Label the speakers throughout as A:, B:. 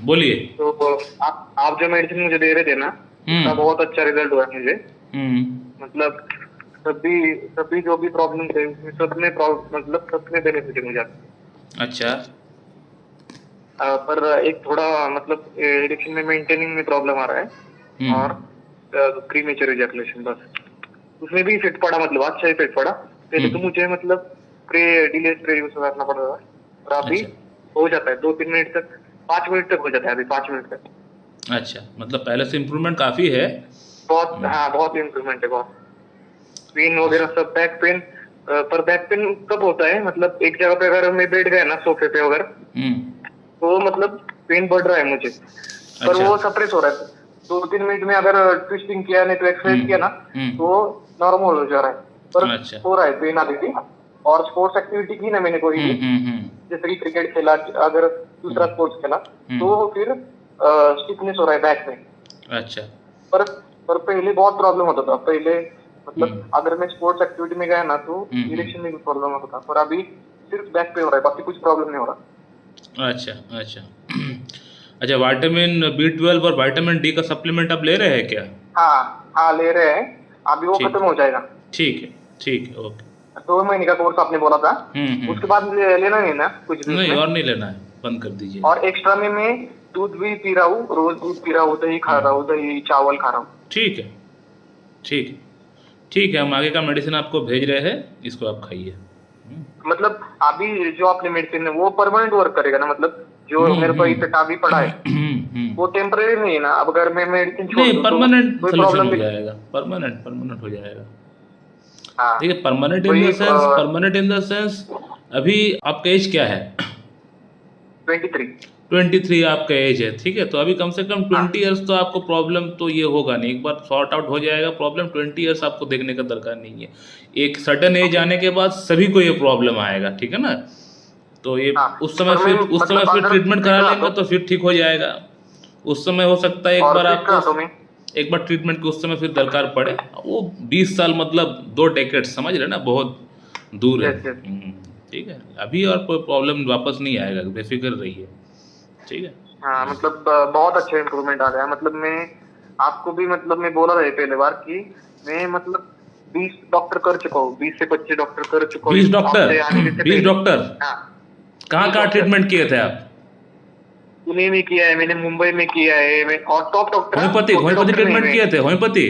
A: बोलिए।
B: तो आप जो मेडिसिन मुझे दे रहे थे ना, उसका
A: हम्म।
B: बहुत अच्छा रिजल्ट हुआ है मुझे।
A: हम्म।
B: मतलब सभी सभी जो भी प्रॉब्लम थे उसमें मतलब सब में बेनिफिट है मुझे।
A: अच्छा।
B: पर एक थोड़ा मतलब एडिक्शन में मेंटेनिंग में प्रॉब्लम आ रहा है। और
A: हम्म।
B: प्रीमेच्योर इजैकुलेशन, बस उसमें भी इफेक्ट पड़ा, मतलब अच्छा इफेक्ट पड़ा। पहले तो
A: हम्म।
B: मुझे मतलब डिले स्प्रे यूज करना पड़ रहा था, और अभी
A: अच्छा।
B: हो जाता है 2-3 मिनट तक, 5 मिनट तक हो जाता है, अभी 5 मिनट तक।
A: अच्छा, मतलब पहले से इम्प्रूवमेंट काफ़ी है।
B: बहुत, हाँ बहुत इम्प्रूवमेंट है, बहुत। पेन वगैरह सब, बैक पेन। पर बैक पेन कब होता है, मतलब एक जगह पे अगर मैं बैठ गया ना सोफे पे वगैरह,
A: हम्म।
B: तो मतलब पेन बढ़ रहा है मुझे, पर
A: अच्छा।
B: वो सप्रेस हो रहा है। 2-3 मिनट में अगर ट्विस्टिंग किया, नहीं तो एक्सरसाइज किया ना, तो
A: हम्म।
B: नॉर्मल हो जा रहा है। पर
A: अच्छा।
B: हो रहा है पेन अभी भी। और स्पोर्ट्स एक्टिविटी की ना मैंने कोई भी,
A: हम्म।
B: जैसे कि क्रिकेट खेला, अगर दूसरा
A: हम्म।
B: स्पोर्ट्स खेला,
A: हम्म।
B: तो फिर स्टिफनेस हो रहा है बैक में।
A: अच्छा।
B: पर पर पहले बहुत प्रॉब्लम होता था पहले, मतलब
A: हम्म।
B: अगर मैं स्पोर्ट्स एक्टिविटी में गया ना, तो इरेक्शन में भी प्रॉब्लम होता था, पर अभी सिर्फ बैक पे हो रहा है, बाकी कुछ प्रॉब्लम नहीं हो रहा।
A: अच्छा। अच्छा। अच्छा, विटामिन B12 और विटामिन डी का सप्लीमेंट आप ले रहे हैं क्या?
B: हाँ, हाँ ले रहे हैं। अभी वो
A: ठीक।
B: खत्म हो जाएगा।
A: ठीक है। ठीक है, ओके।
B: 2 महीने का कोर्स आपने बोला था, उसके बाद
A: हम्म।
B: लेना नहीं ना कुछ भी
A: नहीं,
B: उसमें।
A: और नहीं लेना है, बंद कर दीजिए।
B: और एक्स्ट्रा में मैं दूध भी पी रहा हूँ, रोज दूध पी रहा हूँ, दही खा रहा हूँ, दही चावल खा रहा हूँ।
A: ठीक है। ठीक है। ठीक है, हम आगे का मेडिसिन आपको भेज रहे हैं, इसको आप खाइए।
B: मतलब अभी जो आपने मेडिसिन है वो परमानेंट वर्क करेगा ना, मतलब जो मेरे को इफेक्ट अभी पड़ा है वो टेम्परेरी नहीं है ना, अब अगर मैं मेडिसिन छोड़
A: नहीं,
B: दूँ तो
A: परमानेंट
B: कोई
A: सोल्यूशन
B: प्रॉब्लम
A: हो
B: भी।
A: जाएगा, परमानेंट परमानेंट हो जाएगा।
B: हाँ,
A: देखिए, परमानेंट इन द
B: वही
A: sense, permanent in the sense, अभी आपका एज क्या है?
B: 23।
A: 23 आपका एज है, ठीक है, तो अभी कम से कम
B: हाँ,
A: 20 ईयर्स तो आपको प्रॉब्लम तो ये होगा नहीं, एक बार सॉर्ट आउट हो जाएगा प्रॉब्लम, 20 ईयर्स आपको देखने का दरकार नहीं है। एक सर्टन एज
B: ओके।
A: आने के बाद सभी को ये प्रॉब्लम आएगा, ठीक है ना। तो ये
B: हाँ,
A: उस समय
B: पर मैं
A: फिर उस समय
B: मतलब
A: फिर
B: अगर
A: ट्रीटमेंट
B: फिट
A: करा
B: रहा
A: लेंगे
B: तो,
A: तो फिर ठीक हो जाएगा। उस समय हो सकता है एक
B: और
A: बार
B: फिट
A: आपको,
B: रहा तो मैं।
A: एक बार ट्रीटमेंट की उस समय फिर दरकार पड़े। वो 20 साल मतलब 2 डेकेड, समझ रहे ना, बहुत दूर है।
B: Yes, yes.
A: ठीक है, अभी और कोई प्रॉब्लम वापस नहीं आएगा, बेफिक्र रहिए। ठीक है।
B: हाँ, मतलब बहुत अच्छा इम्प्रूवमेंट आ गया, मतलब मैं आपको भी, मतलब मैं बोला था पहले बार कि मैं मतलब 20 डॉक्टर कर चुका हूँ, 20 से 25 डॉक्टर कर चुका हूँ
A: 20
B: इस
A: डॉक्टर
B: आपसे आने से
A: 20
B: पहले।
A: डॉक्टर
B: हाँ,
A: कहाँ
B: बीस
A: कहाँ
B: डॉक्टर
A: ट्रीटमेंट किए थे आप?
B: पुणे में किया है मैंने, मुंबई में किया है मैं, और टॉप डॉक्टर, हाँ,
A: होम्योपैथी
B: छोटे
A: होम्योपैथी
B: डॉक्टर नहीं
A: ट्रीटमेंट
B: मैं।
A: किए थे, होम्योपैथी?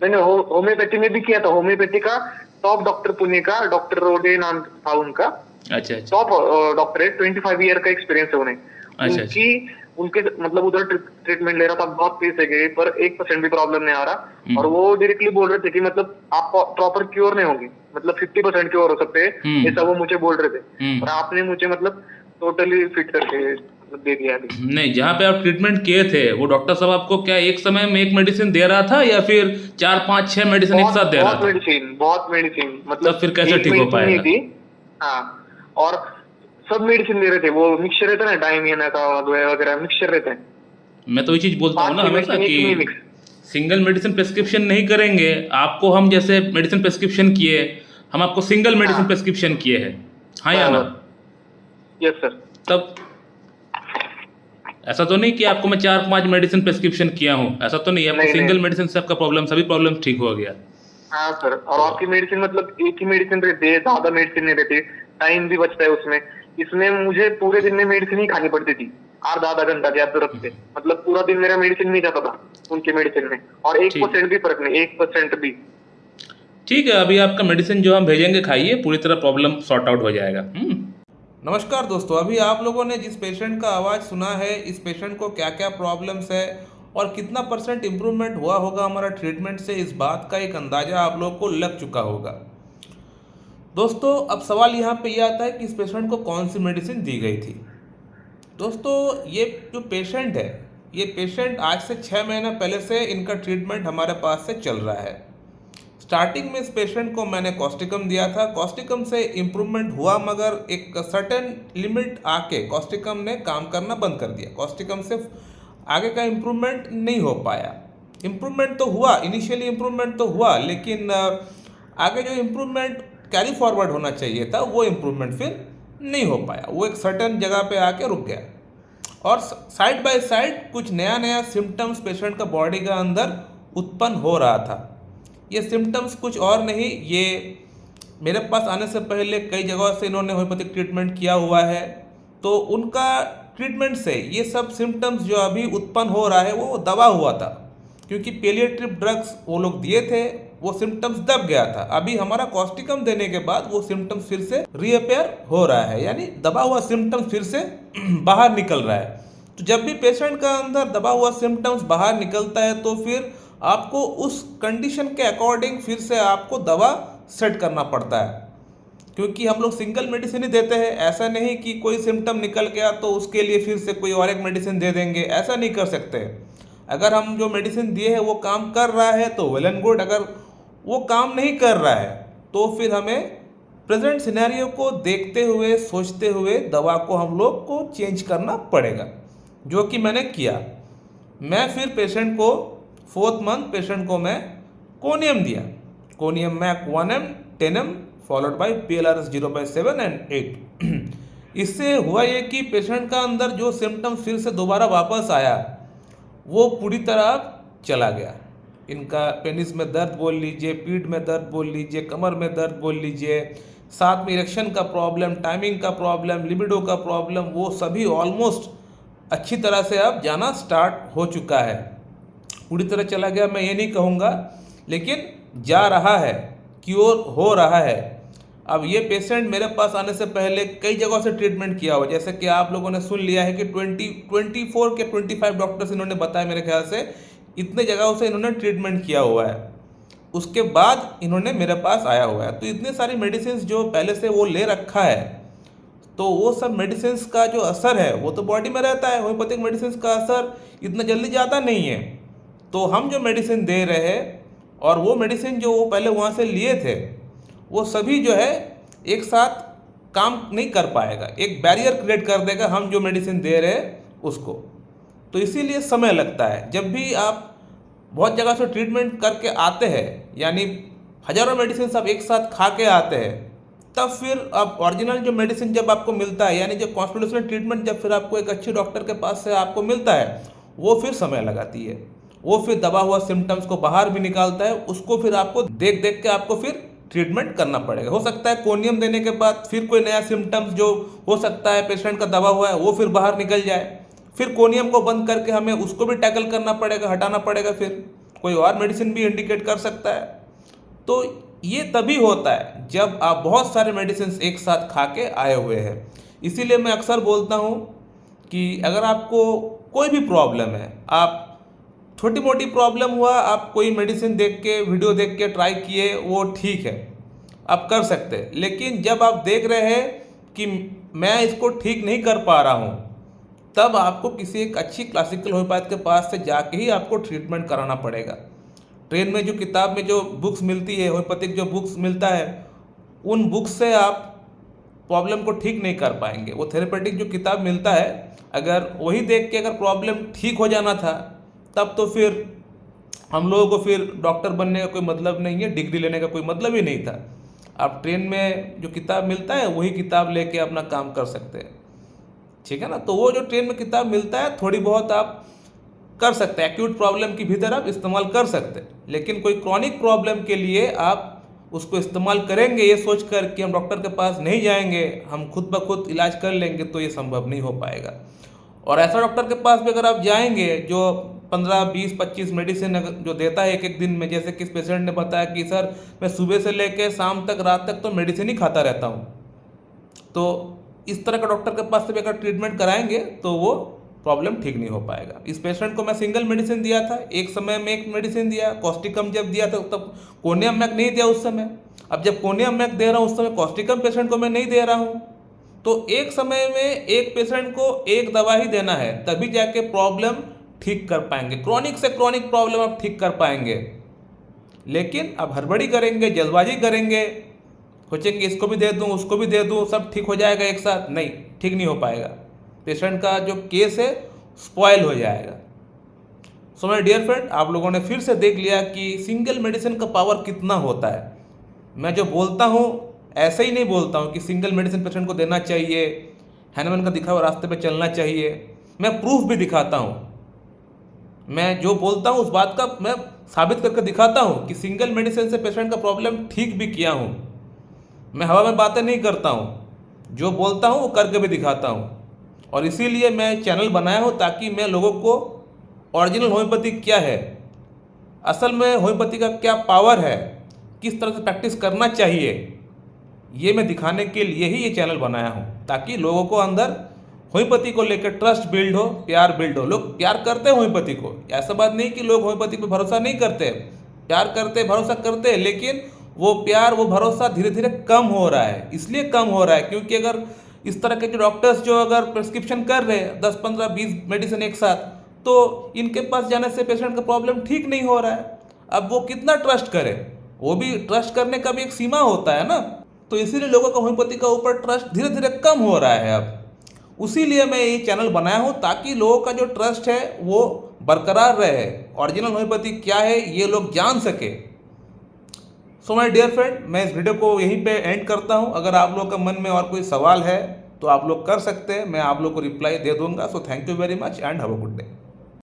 B: मैंने होम्योपैथी में भी किया था, होम्योपैथी का टॉप डॉक्टर पुणे का डॉक्टर रोडे नाम था उनका।
A: अच्छा। अच्छा।
B: टॉप डॉक्टर है, 25 ईयर का एक्सपीरियंस है उन्हें।
A: अच्छा। अच्छा।
B: उनकी उनके मतलब उधर ट्रीटमेंट ले रहा था, बहुत पैसे गए, पर 1% भी प्रॉब्लम नहीं आ रहा। और
A: हम्म।
B: वो डायरेक्टली बोल रहे थे कि मतलब आप प्रॉपर क्योर नहीं होंगे, मतलब 50% क्योर हो सकते हैं, ऐसा वो
A: हम्म।
B: मुझे बोल रहे थे। और
A: हम्म।
B: आपने मुझे मतलब टोटली फिट करके मतलब दे दिया अभी।
A: नहीं, जहाँ पे आप ट्रीटमेंट किए थे वो डॉक्टर साहब आपको क्या एक समय में एक मेडिसिन दे रहा था, या फिर 4 5 6 मेडिसिन एक
B: बहुत
A: साथ दे रहा
B: बहुत
A: था?
B: मेडिसिन, बहुत मेडिसिन,
A: तब
B: मतलब
A: फिर कैसे
B: एक
A: ठीक हो
B: मेडिसिन नहीं
A: पाएगा?
B: थी। हाँ, और सब मेडिसिन दे रहे थे, वो मिक्सचर रहता है ना, डायमियना का वगैरह मिक्सचर रहता है।
A: मैं तो ये चीज़ बोलता हूँ
B: पांच
A: ना
B: छह
A: हमेशा
B: मेडिसिन
A: कि
B: एक ही में मिक्स।
A: सिंगल मेडिसिन प्रेस्क्रिप्शन नहीं करेंगे आपको, हम जैसे मेडिसिन प्रेस्क्रिप्शन किए, हम आपको सिंगल मेडिसिन
B: हाँ,
A: प्रेस्क्रिप्शन किए हैं, हाँ या ना?
B: बराबर। Yes sir.
A: तब ऐसा तो नहीं कि आपको मैं 4 5 मेडिसिन प्रेस्क्रिप्शन किया हूँ, ऐसा तो नहीं, आपको
B: नहीं, नहीं।
A: सिंगल मेडिसिन से आपका प्रॉब्लम, सभी प्रॉब्लम ठीक हो गया।
B: हाँ सर, और
A: तो
B: आपकी मेडिसिन मतलब एक ही मेडिसिन रहती है, ज्यादा मेडिसिन नहीं रहती, टाइम भी बचता है उसमें। इसमें मुझे पूरे दिन में मेडिसिन ही खानी पड़ती थी, आधा आधा घंटा गैप तो रखते, मतलब पूरा दिन मेरा मेडिसिन नहीं जाता था उनके मेडिसिन में, और एक
A: ठीक
B: परसेंट भी फर्क नहीं, 1% भी।
A: ठीक है, अभी आपका मेडिसिन जो हम भेजेंगे खाइए, पूरी तरह प्रॉब्लम सॉर्ट आउट हो जाएगा। नमस्कार दोस्तों, अभी आप लोगों ने जिस पेशेंट का आवाज़ सुना है, इस पेशेंट को क्या क्या प्रॉब्लम्स है और कितना % इम्प्रूवमेंट हुआ होगा हमारा ट्रीटमेंट से, इस बात का एक अंदाज़ा आप लोगों को लग चुका होगा। दोस्तों, अब सवाल यहाँ पे ये आता है कि इस पेशेंट को कौन सी मेडिसिन दी गई थी। दोस्तों, ये जो पेशेंट है, ये पेशेंट आज से 6 महीना पहले से इनका ट्रीटमेंट हमारे पास से चल रहा है। स्टार्टिंग में इस पेशेंट को मैंने कॉस्टिकम दिया था, कॉस्टिकम से इम्प्रूवमेंट हुआ, मगर एक सर्टेन लिमिट आके कॉस्टिकम ने काम करना बंद कर दिया, कॉस्टिकम से आगे का इम्प्रूवमेंट नहीं हो पाया। इम्प्रूवमेंट तो हुआ, इनिशियली इम्प्रूवमेंट तो हुआ, लेकिन आगे जो इम्प्रूवमेंट कैरी फॉरवर्ड होना चाहिए था वो इम्प्रूवमेंट फिर नहीं हो पाया, वो एक सर्टेन जगह पे आके रुक गया। और साइड बाय साइड कुछ नया नया सिम्टम्स पेशेंट का बॉडी का अंदर उत्पन्न हो रहा था। ये सिम्टम्स कुछ और नहीं, ये मेरे पास आने से पहले कई जगहों से इन्होंने होम्योपैथिक ट्रीटमेंट किया हुआ है, तो उनका ट्रीटमेंट से ये सब सिम्टम्स जो अभी उत्पन्न हो रहा है वो दबा हुआ था, क्योंकि पेलिएटिव ड्रग्स वो लोग दिए थे, वो सिम्टम्स दब गया था। अभी हमारा कॉस्टिकम देने के बाद वो सिम्टम्स फिर से रीअपेयर हो रहा है, यानी दबा हुआ सिम्टम्स फिर से बाहर निकल रहा है। तो जब भी पेशेंट का अंदर दबा हुआ सिम्टम्स बाहर निकलता है तो फिर आपको उस कंडीशन के अकॉर्डिंग फिर से आपको दवा सेट करना पड़ता है, क्योंकि हम लोग सिंगल मेडिसिन ही देते हैं। ऐसा नहीं कि कोई सिम्टम निकल गया तो उसके लिए फिर से कोई और एक मेडिसिन दे देंगे, ऐसा नहीं कर सकते। अगर हम जो मेडिसिन दिए है वो काम कर रहा है तो वेल एंड गुड, अगर वो काम नहीं कर रहा है तो फिर हमें प्रेजेंट सिनेरियो को देखते हुए सोचते हुए दवा को हम लोग को चेंज करना पड़ेगा, जो कि मैंने किया। मैं फिर पेशेंट को 4th मंथ पेशेंट को मैं कोनियम दिया, Conium mac 1M 10M followed by PLRS 0/7 and 8। इससे हुआ ये कि पेशेंट का अंदर जो सिम्टम फिर से दोबारा वापस आया वो पूरी तरह चला गया। इनका पेनिस में दर्द बोल लीजिए, पीठ में दर्द बोल लीजिए, कमर में दर्द बोल लीजिए, साथ में इरेक्शन का प्रॉब्लम, टाइमिंग का प्रॉब्लम, लिबिडो का प्रॉब्लम, वो सभी ऑलमोस्ट अच्छी तरह से अब जाना स्टार्ट हो चुका है। पूरी तरह चला गया मैं ये नहीं कहूँगा, लेकिन जा रहा है, क्योर हो रहा है। अब ये पेशेंट मेरे पास आने से पहले कई जगहों से ट्रीटमेंट किया हुआ, जैसे कि आप लोगों ने सुन लिया है कि 24 के 25 डॉक्टर्स इन्होंने बताया, मेरे ख्याल से इतने जगहों से इन्होंने ट्रीटमेंट किया हुआ है, उसके बाद इन्होंने मेरे पास आया हुआ है। तो इतने सारी मेडिसिन जो पहले से वो ले रखा है, तो वो सब मेडिसिन का जो असर है वो तो बॉडी में रहता है। होम्योपैथिक मेडिसिन का असर इतना जल्दी जाता नहीं है। तो हम जो मेडिसिन दे रहे हैं और वो मेडिसिन जो वो पहले वहाँ से लिए थे, वो सभी जो है एक साथ काम नहीं कर पाएगा, एक बैरियर क्रिएट कर देगा हम जो मेडिसिन दे रहे हैं उसको। तो इसीलिए समय लगता है। जब भी आप बहुत जगह से ट्रीटमेंट करके आते हैं, यानी हज़ारों मेडिसिन आप एक साथ खा के आते हैं, तब फिर अब ओरिजिनल जो मेडिसिन जब आपको मिलता है, यानी जो कॉन्स्टिट्यूशनल ट्रीटमेंट जब फिर आपको एक अच्छे डॉक्टर के पास से आपको मिलता है, वो फिर समय लगाती है। वो फिर दबा हुआ सिम्टम्स को बाहर भी निकालता है, उसको फिर आपको देख देख के आपको फिर ट्रीटमेंट करना पड़ेगा। हो सकता है कोनियम देने के बाद फिर कोई नया सिम्टम्स जो हो सकता है पेशेंट का दबा हुआ है वो फिर बाहर निकल जाए, फिर कोनियम को बंद करके हमें उसको भी टैकल करना पड़ेगा, हटाना पड़ेगा, फिर कोई और मेडिसिन भी इंडिकेट कर सकता है। तो ये तभी होता है जब आप बहुत सारे मेडिसिन एक साथ खा के आए हुए हैं। इसीलिए मैं अक्सर बोलता हूँ कि अगर आपको कोई भी प्रॉब्लम है, आप छोटी मोटी प्रॉब्लम हुआ, आप कोई मेडिसिन देख के, वीडियो देख के ट्राई किए, वो ठीक है, आप कर सकते हैं। लेकिन जब आप देख रहे हैं कि मैं इसको ठीक नहीं कर पा रहा हूँ, तब आपको किसी एक अच्छी क्लासिकल होम्योपैथ के पास से जाके ही आपको ट्रीटमेंट कराना पड़ेगा। ट्रेन में जो किताब में जो बुक्स मिलती है, होम्योपैथिक जो बुक्स मिलता है, उन बुक्स से आप प्रॉब्लम को ठीक नहीं कर पाएंगे। वो थेरेपेटिक जो किताब मिलता है, अगर वही देख के अगर प्रॉब्लम ठीक हो जाना था, तब तो फिर हम लोगों को फिर डॉक्टर बनने का कोई मतलब नहीं है, डिग्री लेने का कोई मतलब ही नहीं था। आप ट्रेन में जो किताब मिलता है वही किताब लेके अपना काम कर सकते हैं, ठीक है ना। तो वो जो ट्रेन में किताब मिलता है थोड़ी बहुत आप कर सकते हैं, एक्यूट प्रॉब्लम की भीतर आप इस्तेमाल कर सकते हैं, लेकिन कोई क्रॉनिक प्रॉब्लम के लिए आप उसको इस्तेमाल करेंगे ये सोच कर कि हम डॉक्टर के पास नहीं जाएंगे, हम खुद ब खुद इलाज कर लेंगे, तो ये संभव नहीं हो पाएगा। और ऐसा डॉक्टर के पास भी अगर आप जाएंगे जो 15, 20, 25 मेडिसिन जो देता है एक एक दिन में, जैसे कि इस पेशेंट ने बताया कि सर मैं सुबह से लेकर शाम तक, रात तक तो मेडिसिन ही खाता रहता हूँ, तो इस तरह का डॉक्टर के पास से भी अगर ट्रीटमेंट कराएंगे तो वो प्रॉब्लम ठीक नहीं हो पाएगा। इस पेशेंट को मैं सिंगल मेडिसिन दिया था, एक समय में एक मेडिसिन दिया, कॉस्टिकम जब दिया था तब कोनियम मैक नहीं दिया उस समय। अब जब कोनियम मैक दे रहा हूँ उस समय कॉस्टिकम पेशेंट को मैं नहीं दे रहा हूँ। तो एक समय में एक पेशेंट को एक दवा ही देना है, तभी जाके प्रॉब्लम ठीक कर पाएंगे। क्रॉनिक से क्रॉनिक प्रॉब्लम आप ठीक कर पाएंगे, लेकिन अब हड़बड़ी करेंगे, जल्दबाजी करेंगे, सोचेंगे इसको भी दे दूँ उसको भी दे दूँ सब ठीक हो जाएगा एक साथ, नहीं, ठीक नहीं हो पाएगा। पेशेंट का जो केस है स्पॉइल हो जाएगा। सो माय डियर फ्रेंड, आप लोगों ने फिर से देख लिया कि सिंगल मेडिसिन का पावर कितना होता है। मैं जो बोलता हूँ ऐसे ही नहीं बोलता हूँ कि सिंगल मेडिसिन पेशेंट को देना चाहिए, हैनमैन का दिखा हुआ रास्ते पे चलना चाहिए। मैं प्रूफ भी दिखाता हूँ। मैं जो बोलता हूँ उस बात का मैं साबित करके दिखाता हूँ कि सिंगल मेडिसिन से पेशेंट का प्रॉब्लम ठीक भी किया हूँ। मैं हवा में बातें नहीं करता हूँ, जो बोलता हूँ वो करके भी दिखाता हूँ। और इसीलिए मैं चैनल बनाया हूँ ताकि मैं लोगों को ओरिजिनल होम्योपैथी क्या है, असल में होम्योपैथी का क्या पावर है, किस तरह से प्रैक्टिस करना चाहिए, ये मैं दिखाने के लिए ही ये चैनल बनाया हूँ, ताकि लोगों को अंदर होम्योपैथी को लेकर ट्रस्ट बिल्ड हो, प्यार बिल्ड हो। लोग प्यार करते हैं होम्योपैथी को, ऐसा बात नहीं कि लोग होम्योपैथी पे भरोसा नहीं करते, प्यार करते, भरोसा करते हैं, लेकिन वो प्यार, वो भरोसा धीरे धीरे कम हो रहा है। इसलिए कम हो रहा है क्योंकि अगर इस तरह के जो डॉक्टर्स जो अगर प्रिस्क्रिप्शन कर रहे हैं 10, 15, 20 मेडिसिन एक साथ, तो इनके पास जाने से पेशेंट का प्रॉब्लम ठीक नहीं हो रहा है। अब वो कितना ट्रस्ट करे, वो भी ट्रस्ट करने का भी एक सीमा होता है ना। तो इसीलिए लोगों का होम्योपैथी का ऊपर ट्रस्ट धीरे धीरे कम हो रहा है अब। उसीलिए मैं ये चैनल बनाया हूँ ताकि लोगों का जो ट्रस्ट है वो बरकरार रहे, ओरिजिनल होम्योपैथी क्या है ये लोग जान सके। सो माय डियर फ्रेंड, मैं इस वीडियो को यहीं पे एंड करता हूँ। अगर आप लोग का मन में और कोई सवाल है तो आप लोग कर सकते हैं, मैं आप लोग को रिप्लाई दे दूंगा। So thank you very much and have a good day.